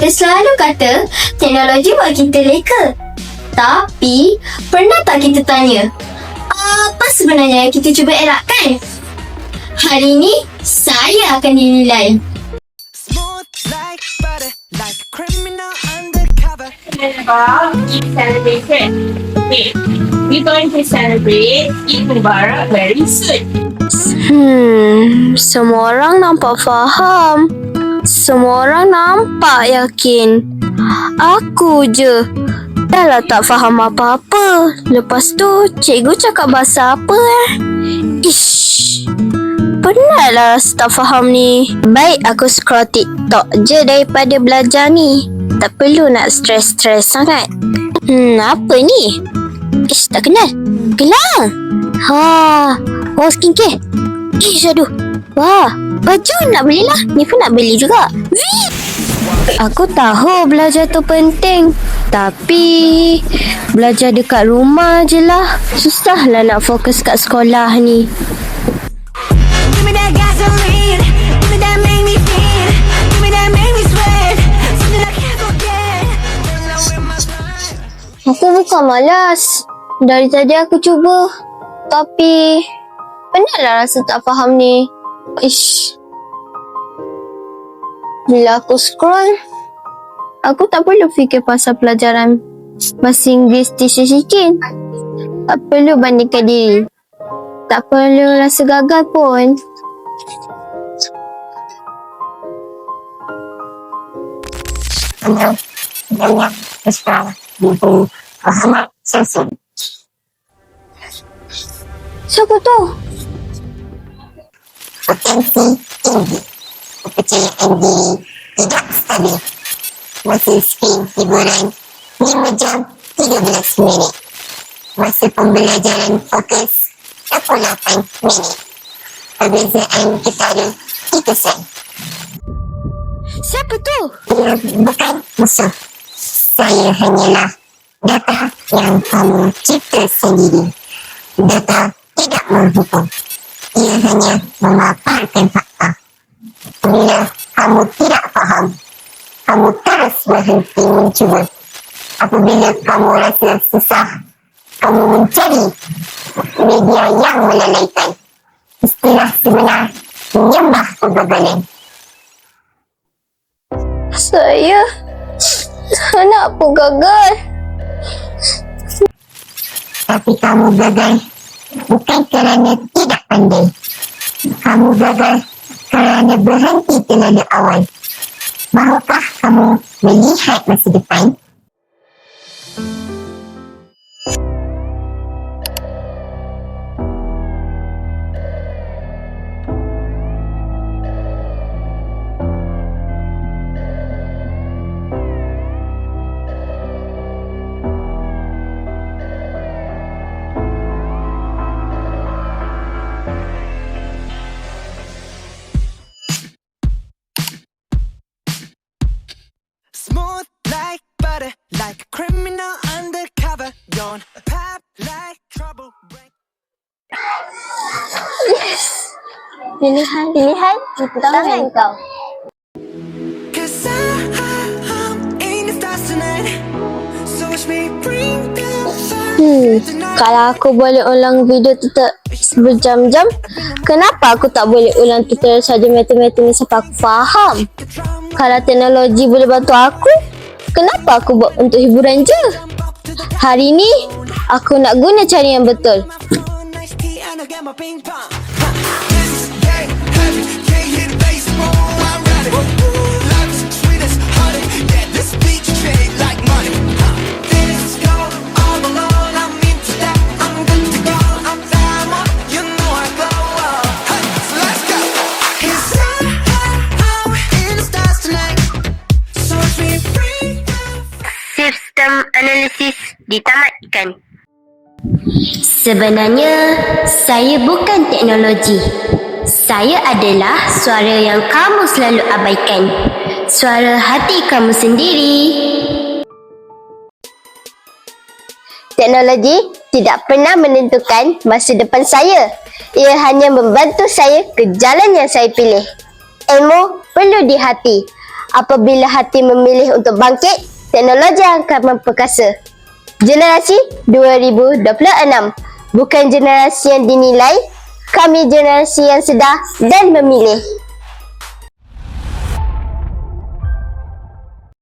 Kita selalu kata teknologi buat kita leka. Tapi, pernah tak kita tanya, apa sebenarnya yang kita cuba elakkan? Hari ini, saya akan dinilai. Smooth like butter, like a criminal undercover. About Eid celebration. Okay, we're going to celebrate Eid Mubarak very soon. Semua orang nampak faham. Semua orang nampak yakin. Aku je dah lah tak faham apa-apa. Lepas tu, cikgu cakap bahasa apa Ish, penatlah rasa tak faham ni. Baik aku scroll TikTok je daripada belajar ni. Tak perlu nak stres-stres sangat. Apa ni? Ish, tak kenal. Gelang. Oh, skincare. Aduh. Wah, baju nak belilah. Ni pun nak beli juga. Aku tahu belajar tu penting. Tapi belajar dekat rumah je lah. Susahlah nak fokus kat sekolah ni. Give me that gasoline, give me that make me feel, give me that make me sweat, something I can't forget. Aku bukan malas. Dari tadi aku cuba. Tapi penatlah rasa tak faham ni. Ish. Bila aku scroll, aku tak perlu fikir pasal pelajaran bahasa Inggeris teacher sikit. Tak perlu bandingkan diri. Tak perlu rasa gagal pun. Banyak besar Ibu Ahmad Syamsul. Siapa tu? Potensi tinggi, kepercayaan diri tidak stabil. Masa skrin hiburan 5 jam 13 minit. Masa pembelajaran fokus 28 minit. Perbezaan ketara 3%. Siapa tu? Dia bukan musuh. Saya hanyalah data yang kamu cipta sendiri. Data tidak menghukum. Ia hanya memaparkan fakta. Bila kamu tidak faham, kamu terus berhenti mencuba. Apabila kamu rasa susah, kamu mencari media yang melalaikan. Istilah sebenar menyembah kegagalan. Saya nak apa gagal? Tapi kamu gagal bukan kerana tidak pandai. Kamu gagal kerana berhenti terlalu awal. Mahukah kamu melihat masa depan? Smooth like butter, like a criminal undercover. Don't pop like trouble. Pilihan tangan kau. Cause I'm in the stars tonight. So watch me bring the fire tonight. Kalau aku boleh ulang video tutorial berjam-jam, kenapa aku tak boleh ulang tutorial saja matematik ni sampai aku faham? Kalau teknologi boleh bantu aku, kenapa aku buat untuk hiburan je? Hari ni, aku nak guna cara yang betul. Nice tea and I get my ping pong. This game heavy, can't hit baseball. I'm ready. Life's sweet as honey. Yeah, this beach shade like money. This go all alone. I'm into that. I'm good to go. I'm down. You know I go. Hey, so let's go. 'Cause I'm in the stars tonight. So watch me bring the Sistem analisis ditamatkan. Sebenarnya, saya bukan teknologi. Saya adalah suara yang kamu selalu abaikan. Suara hati kamu sendiri. Teknologi tidak pernah menentukan masa depan saya. Ia hanya membantu saya ke jalan yang saya pilih. Ilmu perlu di hati. Apabila hati memilih untuk bangkit, teknologi akan memperkasa. Generasi 2026 bukan generasi yang dinilai, kami generasi yang sedar dan memilih.